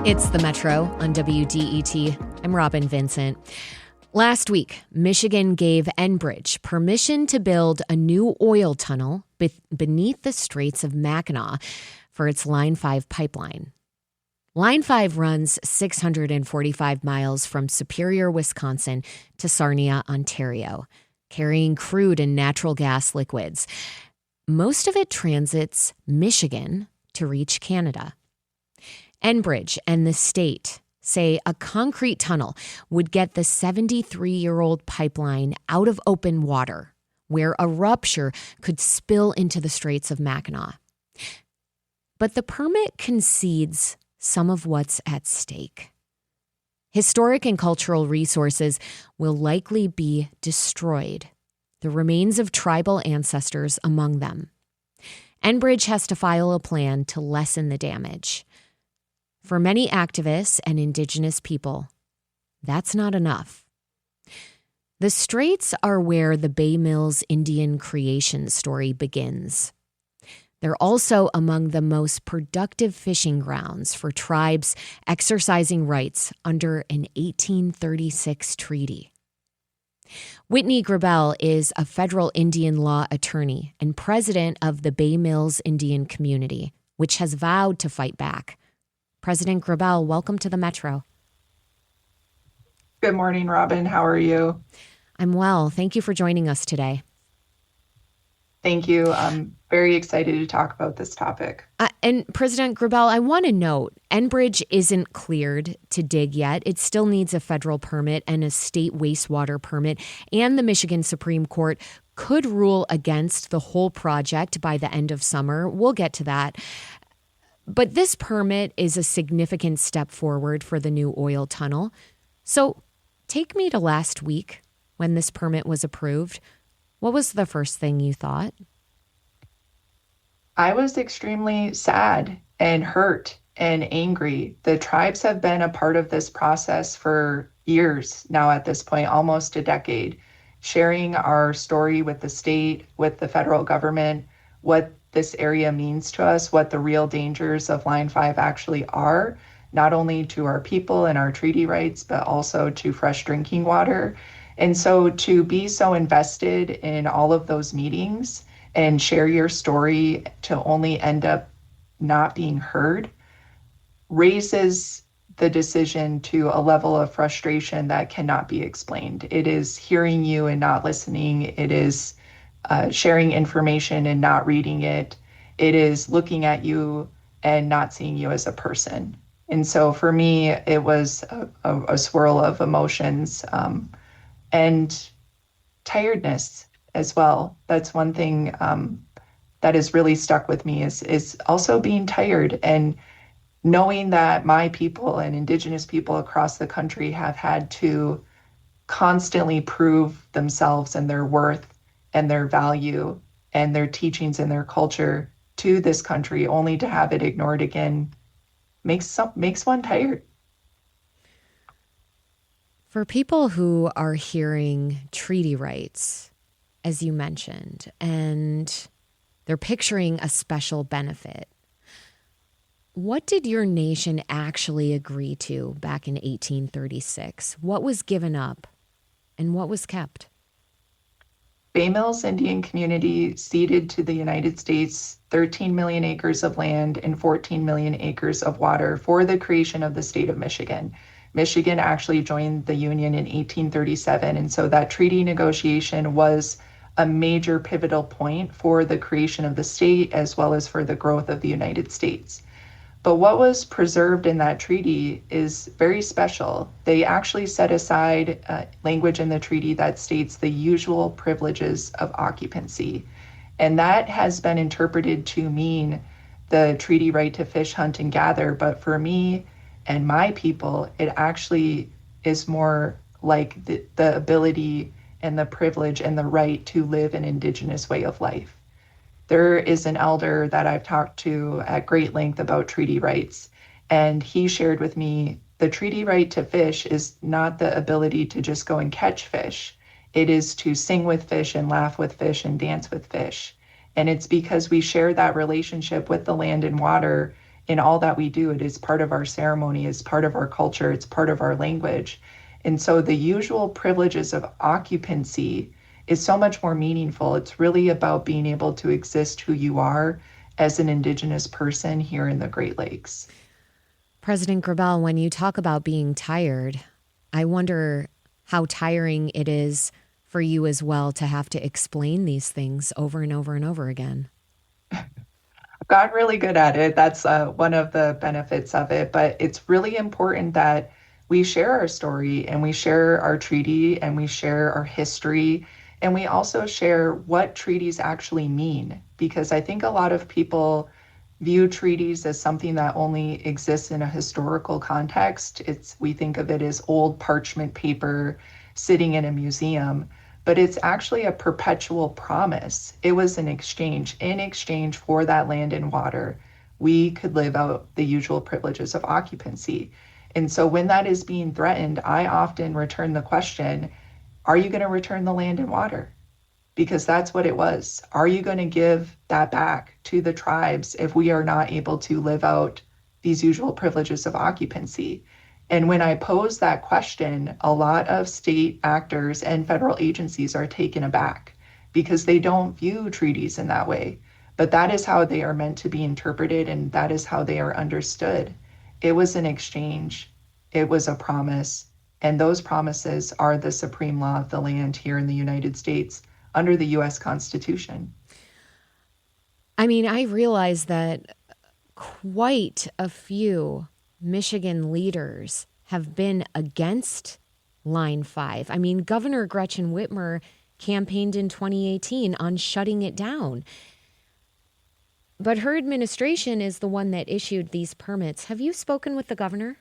It's the Metro on WDET. I'm Robin Vincent. Last week, Michigan gave Enbridge permission to build a new oil tunnel beneath the Straits of Mackinac for its Line 5 pipeline. Line 5 runs 645 miles from Superior, Wisconsin to Sarnia, Ontario, carrying crude and natural gas liquids. Most of it transits Michigan to reach Canada. Enbridge and the state say a concrete tunnel would get the 73-year-old pipeline out of open water, where a rupture could spill into the Straits of Mackinac. But the permit concedes some of what's at stake. Historic and cultural resources will likely be destroyed, the remains of tribal ancestors among them. Enbridge has to file a plan to lessen the damage. For many activists and Indigenous people, that's not enough. The Straits are where the Bay Mills Indian creation story begins. They're also among the most productive fishing grounds for tribes exercising rights under an 1836 treaty. Whitney Grabel is a federal Indian law attorney and president of the Bay Mills Indian community, which has vowed to fight back. President Grabel, welcome to the Metro. Good morning, Robin. How are you? I'm well. Thank you for joining us today. Thank you. I'm very excited to talk about this topic. And President Grabel, I want to note, Enbridge isn't cleared to dig yet. It still needs a federal permit and a state wastewater permit, and the Michigan Supreme Court could rule against the whole project by the end of summer. We'll get to that. But this permit is a significant step forward for the new oil tunnel. So take me to last week when this permit was approved. What was the first thing you thought? I was extremely sad and hurt and angry. The tribes have been a part of this process for years now at this point, almost a decade, sharing our story with the state, with the federal government, what this area means to us, what the real dangers of Line 5 actually are, not only to our people and our treaty rights, but also to fresh drinking water. And so to be so invested in all of those meetings and share your story to only end up not being heard raises the decision to a level of frustration that cannot be explained. It is hearing you and not listening. It is sharing information and not reading it. It is looking at you and not seeing you as a person. And so for me, it was a swirl of emotions and tiredness as well. That's one thing that has really stuck with me is also being tired and knowing that my people and Indigenous people across the country have had to constantly prove themselves and their worth and their value and their teachings and their culture to this country, only to have it ignored again makes one tired. For people who are hearing treaty rights, as you mentioned, and they're picturing a special benefit, what did your nation actually agree to back in 1836? What was given up and what was kept? Bay Mills Indian community ceded to the United States 13 million acres of land and 14 million acres of water for the creation of the state of Michigan. Michigan actually joined the Union in 1837, and so that treaty negotiation was a major pivotal point for the creation of the state as well as for the growth of the United States. But what was preserved in that treaty is very special. They actually set aside language in the treaty that states the usual privileges of occupancy. And that has been interpreted to mean the treaty right to fish, hunt, and gather. But for me and my people, it actually is more like the ability and the privilege and the right to live an Indigenous way of life. There is an elder that I've talked to at great length about treaty rights, and he shared with me the treaty right to fish is not the ability to just go and catch fish. It is to sing with fish and laugh with fish and dance with fish. And it's because we share that relationship with the land and water in all that we do. It is part of our ceremony, it's part of our culture, it's part of our language. And so the usual privileges of occupancy is so much more meaningful. It's really about being able to exist who you are as an Indigenous person here in the Great Lakes. President Grabel, when you talk about being tired, I wonder how tiring it is for you as well to have to explain these things over and over and over again. Got really good at it. That's one of the benefits of it. But it's really important that we share our story and we share our treaty and we share our history and we also share what treaties actually mean. Because I think a lot of people view treaties as something that only exists in a historical context. We think of it as old parchment paper sitting in a museum, but it's actually a perpetual promise. It was an exchange. In exchange for that land and water, we could live out the usual privileges of occupancy. And so when that is being threatened, I often return the question, are you going to return the land and water? Because that's what it was. Are you going to give that back to the tribes if we are not able to live out these usual privileges of occupancy? And when I pose that question, a lot of state actors and federal agencies are taken aback because they don't view treaties in that way. But that is how they are meant to be interpreted, and that is how they are understood. It was an exchange, it was a promise, and those promises are the supreme law of the land here in the United States under the U.S. Constitution. I mean, I realize that quite a few Michigan leaders have been against Line 5. I mean, Governor Gretchen Whitmer campaigned in 2018 on shutting it down. But her administration is the one that issued these permits. Have you spoken with the governor?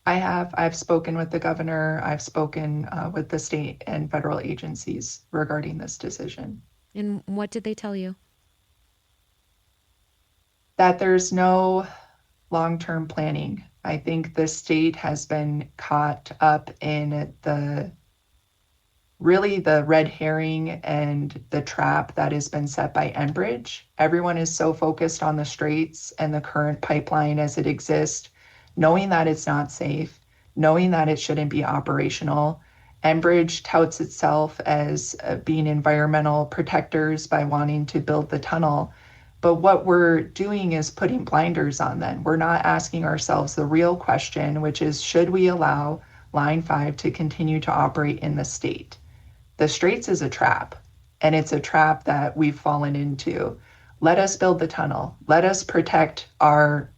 I have. I've spoken with the governor. I've spoken with the state and federal agencies regarding this decision. And what did they tell you? That there's no long-term planning. I think the state has been caught up in the red herring and the trap that has been set by Enbridge. Everyone is so focused on the Straits and the current pipeline as it exists, knowing that it's not safe, knowing that it shouldn't be operational. Enbridge touts itself as being environmental protectors by wanting to build the tunnel. But what we're doing is putting blinders on them. We're not asking ourselves the real question, which is, should we allow Line 5 to continue to operate in the state? The Straits is a trap, and it's a trap that we've fallen into. Let us build the tunnel. Let us protect our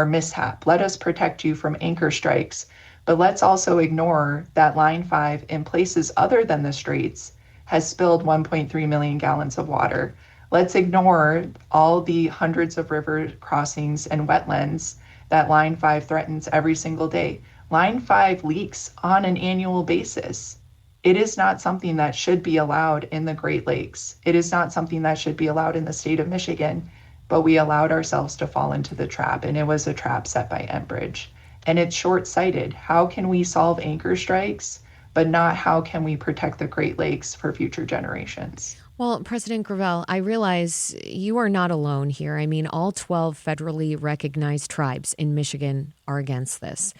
mishap. Let us protect you from anchor strikes. But let's also ignore that Line 5 in places other than the Straits has spilled 1.3 million gallons of water. Let's ignore all the hundreds of river crossings and wetlands that Line 5 threatens every single day. Line 5 leaks on an annual basis. It is not something that should be allowed in the Great Lakes. It is not something that should be allowed in the state of Michigan, but we allowed ourselves to fall into the trap, and it was a trap set by Enbridge. And it's short-sighted. How can we solve anchor strikes, but not how can we protect the Great Lakes for future generations? Well, President Gravel, I realize you are not alone here. I mean, all 12 federally recognized tribes in Michigan are against this.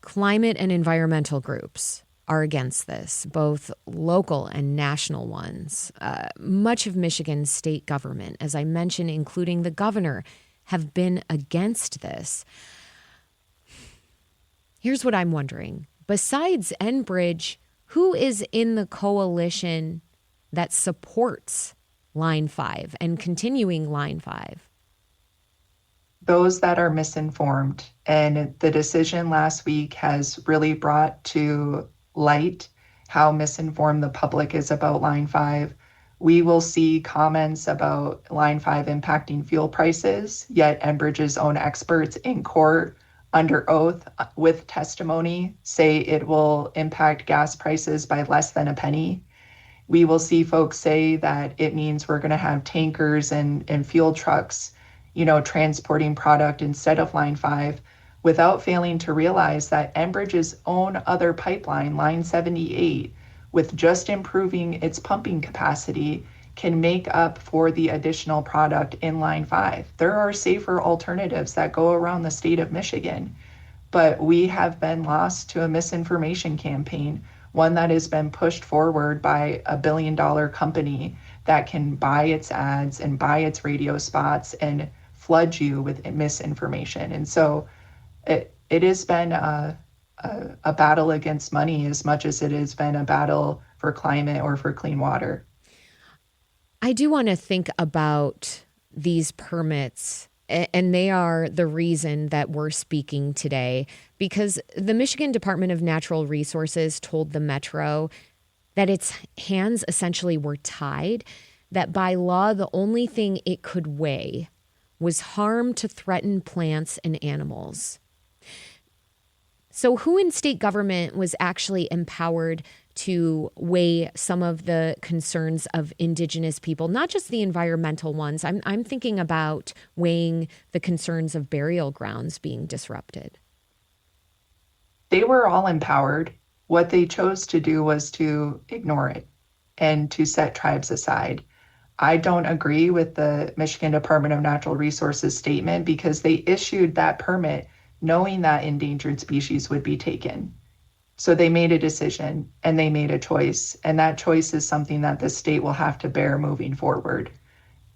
Climate and environmental groups are against this, both local and national ones. Much of Michigan's state government, as I mentioned, including the governor, have been against this. Here's what I'm wondering. Besides Enbridge, who is in the coalition that supports Line 5 and continuing Line 5? Those that are misinformed. And the decision last week has really brought to light how misinformed the public is about Line 5. We will see comments about Line 5 impacting fuel prices, yet Enbridge's own experts in court under oath with testimony say it will impact gas prices by less than a penny. We will see folks say that it means we're going to have tankers and fuel trucks, transporting product instead of Line 5, without failing to realize that Enbridge's own other pipeline, Line 78, with just improving its pumping capacity, can make up for the additional product in Line 5. There are safer alternatives that go around the state of Michigan, but we have been lost to a misinformation campaign, one that has been pushed forward by a billion-dollar company that can buy its ads and buy its radio spots and flood you with misinformation. And so it has been a battle against money as much as it has been a battle for climate or for clean water. I do want to think about these permits, and they are the reason that we're speaking today, because the Michigan Department of Natural Resources told the Metro that its hands essentially were tied, that by law, the only thing it could weigh was harm to threatened plants and animals. So who in state government was actually empowered to weigh some of the concerns of Indigenous people, not just the environmental ones? I'm thinking about weighing the concerns of burial grounds being disrupted. They were all empowered. What they chose to do was to ignore it and to set tribes aside. I don't agree with the Michigan Department of Natural Resources statement because they issued that permit knowing that endangered species would be taken. So they made a decision and they made a choice. And that choice is something that the state will have to bear moving forward.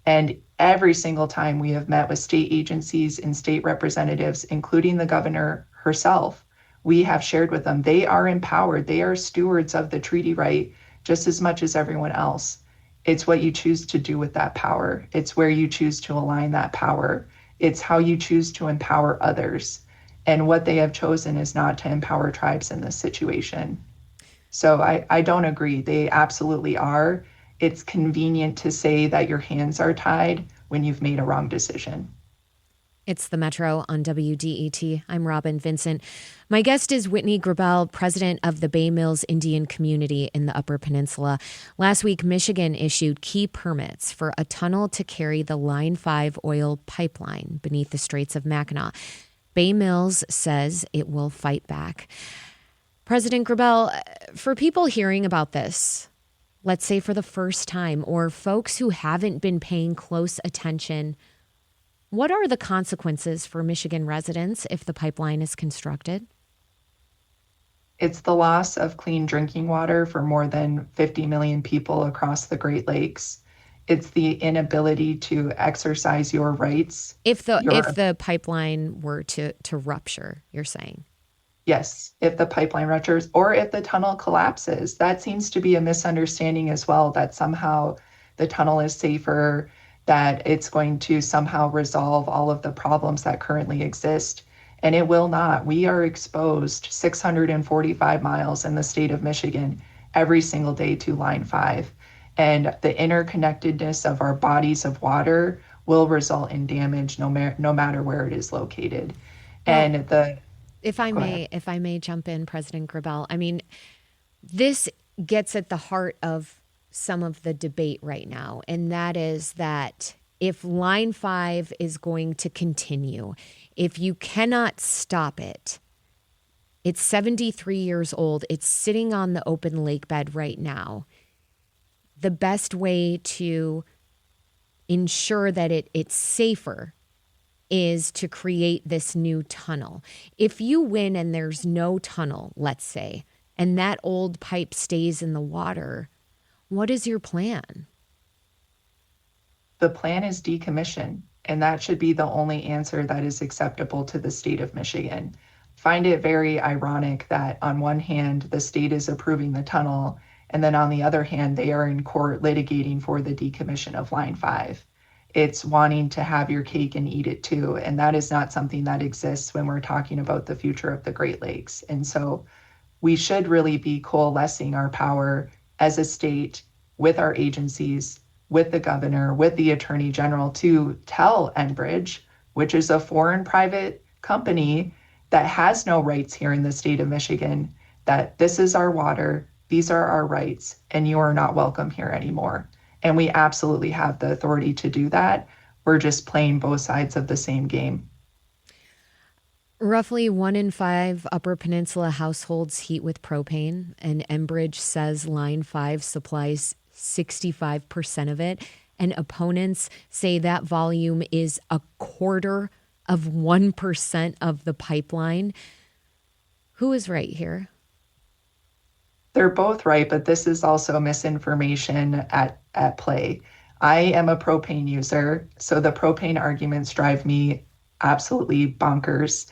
And every single time we have met with state agencies and state representatives, including the governor herself, we have shared with them they are empowered. They are stewards of the treaty right just as much as everyone else. It's what you choose to do with that power. It's where you choose to align that power. It's how you choose to empower others. And what they have chosen is not to empower tribes in this situation. So I don't agree. They absolutely are. It's convenient to say that your hands are tied when you've made a wrong decision. It's the Metro on WDET. I'm Robin Vincent. My guest is Whitney Grabel, president of the Bay Mills Indian community in the Upper Peninsula. Last week, Michigan issued key permits for a tunnel to carry the Line 5 oil pipeline beneath the Straits of Mackinac. Bay Mills says it will fight back. President Grabel, for people hearing about this, let's say for the first time, or folks who haven't been paying close attention, what are the consequences for Michigan residents if the pipeline is constructed? It's the loss of clean drinking water for more than 50 million people across the Great Lakes. It's the inability to exercise your rights. If the pipeline were to rupture, you're saying? Yes, if the pipeline ruptures or if the tunnel collapses. That seems to be a misunderstanding as well, that somehow the tunnel is safer, that it's going to somehow resolve all of the problems that currently exist. And it will not. We are exposed 645 miles in the state of Michigan every single day to Line 5. And the interconnectedness of our bodies of water will result in damage no matter where it is located. Well, and the if I may jump in, President Grabel, I mean, this gets at the heart of some of the debate right now, and that is that if Line 5 is going to continue, if you cannot stop it, it's 73 years old, it's sitting on the open lake bed right now. The best way to ensure that it's safer is to create this new tunnel. If you win and there's no tunnel, let's say, and that old pipe stays in the water, what is your plan? The plan is decommission, and that should be the only answer that is acceptable to the state of Michigan. Find it very ironic that on one hand, the state is approving the tunnel, and then on the other hand, they are in court litigating for the decommission of Line 5. It's wanting to have your cake and eat it too, and that is not something that exists when we're talking about the future of the Great Lakes. And so we should really be coalescing our power as a state with our agencies, with the governor, with the attorney general to tell Enbridge, which is a foreign private company that has no rights here in the state of Michigan, that this is our water, these are our rights, and you are not welcome here anymore. And we absolutely have the authority to do that. We're just playing both sides of the same game. Roughly 1 in 5 Upper Peninsula households heat with propane, and Enbridge says Line 5 supplies 65% of it. And opponents say that volume is a quarter of 1% of the pipeline. Who is right here? They're both right, but this is also misinformation at play. I am a propane user, so the propane arguments drive me absolutely bonkers.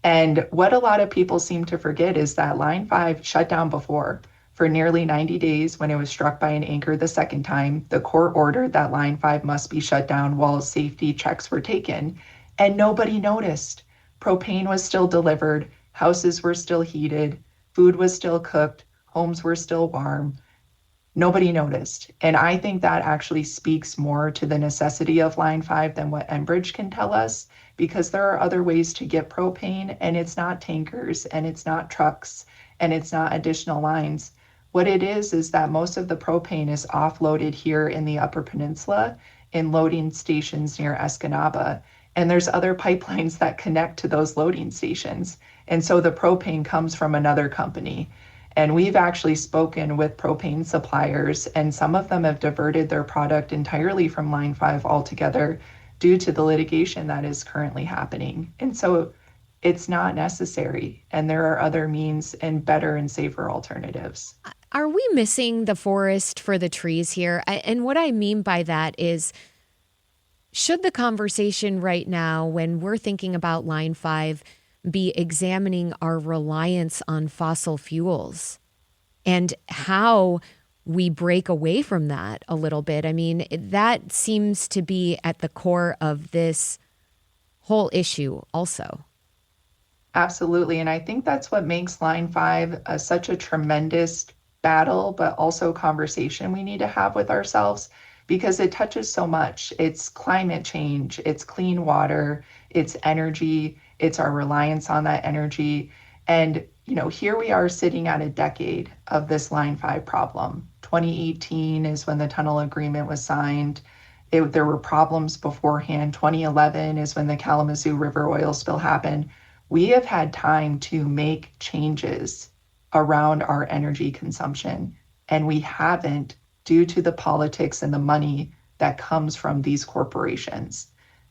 And what a lot of people seem to forget is that Line 5 shut down before. For nearly 90 days, when it was struck by an anchor the second time, the court ordered that Line 5 must be shut down while safety checks were taken. And nobody noticed. Propane was still delivered, houses were still heated, food was still cooked, homes were still warm. Nobody noticed. And I think that actually speaks more to the necessity of Line 5 than what Enbridge can tell us, because there are other ways to get propane, and it's not tankers, and it's not trucks, and it's not additional lines. What it is that most of the propane is offloaded here in the Upper Peninsula in loading stations near Escanaba. And there's other pipelines that connect to those loading stations. And so the propane comes from another company. And we've actually spoken with propane suppliers, and some of them have diverted their product entirely from Line 5 altogether due to the litigation that is currently happening. And so it's not necessary, and there are other means and better and safer alternatives. Are we missing the forest for the trees here? And what I mean by that is, should the conversation right now, when we're thinking about Line 5, be examining our reliance on fossil fuels and how we break away from that a little bit? I mean, that seems to be at the core of this whole issue also. Absolutely. And I think that's what makes Line 5 such a tremendous battle, but also conversation we need to have with ourselves, because it touches so much. It's climate change, it's clean water, it's energy, it's our reliance on that energy. And, here we are sitting at a decade of this Line 5 problem. 2018 is when the tunnel agreement was signed. There were problems beforehand. 2011 is when the Kalamazoo River oil spill happened. We have had time to make changes around our energy consumption, and we haven't, due to the politics and the money that comes from these corporations.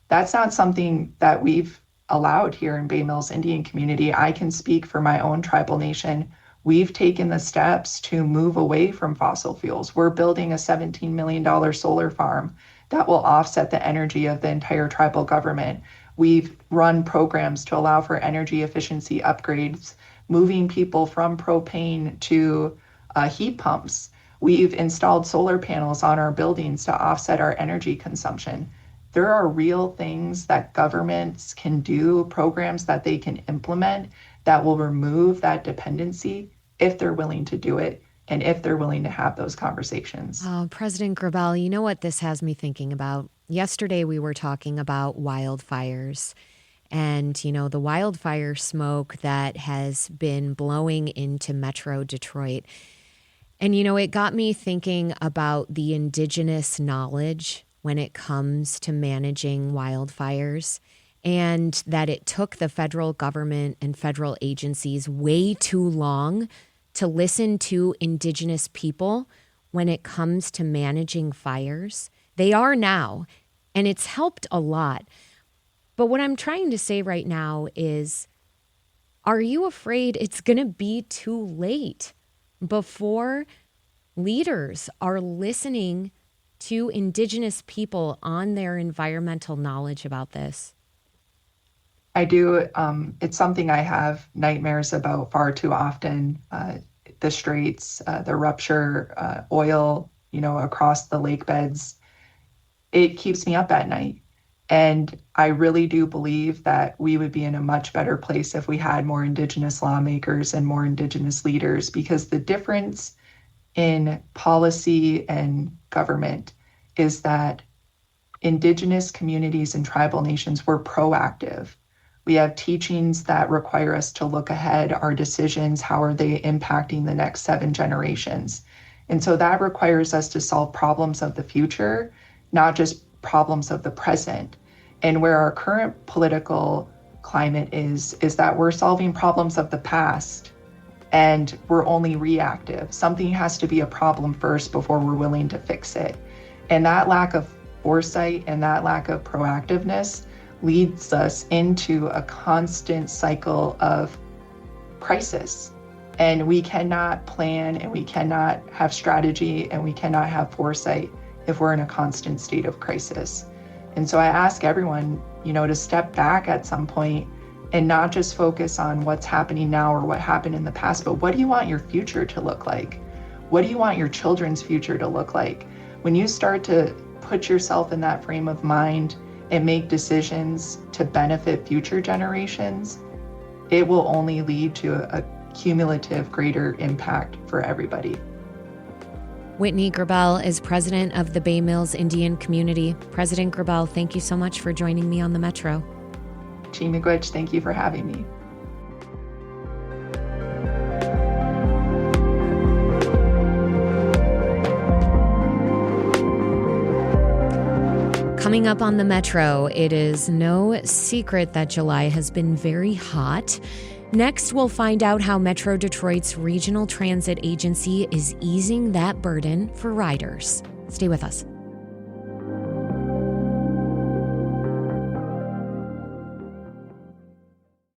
That's not something that we've allowed here in Bay Mills Indian community. I can speak for my own tribal nation. We've taken the steps to move away from fossil fuels. We're building a $17 million solar farm that will offset the energy of the entire tribal government. We've run programs to allow for energy efficiency upgrades, moving people from propane to heat pumps. We've installed solar panels on our buildings to offset our energy consumption. There are real things that governments can do, programs that they can implement that will remove that dependency if they're willing to do it and if they're willing to have those conversations. Oh, President Grabel, you know what this has me thinking about? Yesterday we were talking about wildfires and, the wildfire smoke that has been blowing into Metro Detroit. And, it got me thinking about the indigenous knowledge when it comes to managing wildfires, and that it took the federal government and federal agencies way too long to listen to indigenous people when it comes to managing fires. They are now, and it's helped a lot. But what I'm trying to say right now is, are you afraid it's going to be too late before leaders are listening to indigenous people on their environmental knowledge about this? I do. It's something I have nightmares about far too often. The straits, the rupture, oil, across the lake beds. It keeps me up at night. And I really do believe that we would be in a much better place if we had more Indigenous lawmakers and more Indigenous leaders, because the difference in policy and government is that Indigenous communities and tribal nations were proactive. We have teachings that require us to look ahead, our decisions, how are they impacting the next 7 generations? And so that requires us to solve problems of the future, not just problems of the present. And where our current political climate is that we're solving problems of the past and we're only reactive. Something has to be a problem first before we're willing to fix it. And that lack of foresight and that lack of proactiveness leads us into a constant cycle of crisis. And we cannot plan, and we cannot have strategy, and we cannot have foresight if we're in a constant state of crisis. And so I ask everyone, to step back at some point and not just focus on what's happening now or what happened in the past, but what do you want your future to look like? What do you want your children's future to look like? When you start to put yourself in that frame of mind and make decisions to benefit future generations, it will only lead to a cumulative greater impact for everybody. Whitney Grabel is president of the Bay Mills Indian Community. President Grabel, thank you so much for joining me on the Metro. Jean McGuich, thank you for having me. Coming up on the Metro, it is no secret that July has been very hot. Next, we'll find out how Metro Detroit's regional transit agency is easing that burden for riders. Stay with us.